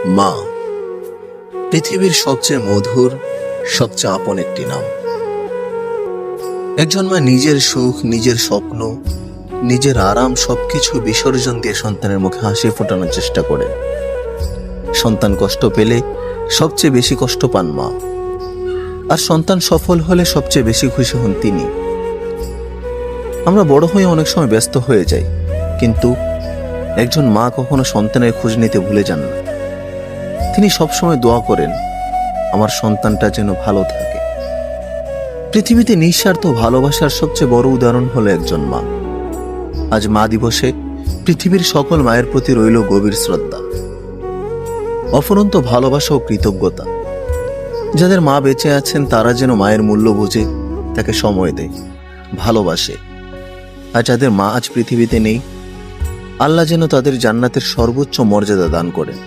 মা পৃথিবীর সবচেয়ে মধুর, সবচেয়ে আপন একটি নাম। একজন মা নিজের সুখ, নিজের স্বপ্ন, নিজের আরাম সবকিছু বিসর্জন দিয়ে সন্তানের মুখে হাসি ফোটানোর চেষ্টা করে। সন্তান কষ্ট পেলে সবচেয়ে বেশি কষ্ট পান মা, আর সন্তান সফল হলে সবচেয়ে বেশি খুশি হন তিনি। আমরা বড় হয়ে অনেক সময় ব্যস্ত হয়ে যাই, কিন্তু একজন মা কখনো সন্তানের খোঁজ নিতে ভুলে যান না। তিনি সবসময় দোয়া করেন আমার সন্তানটা যেন ভালো থাকে। পৃথিবীতে নিঃস্বার্থ ভালোবাসার সবচেয়ে বড় উদাহরণ হলো একজন মা। আজ মা দিবসে পৃথিবীর সকল মায়ের প্রতি রইল গভীর শ্রদ্ধা, অফুরন্ত ভালোবাসা ও কৃতজ্ঞতা। যাদের মা বেঁচে আছেন তারা যেন মায়ের মূল্য বুঝে তাকে সময় দেয়, ভালোবাসে। আর যাদের মা আজ পৃথিবীতে নেই, আল্লাহ যেন তাদের জান্নাতের সর্বোচ্চ মর্যাদা দান করেন।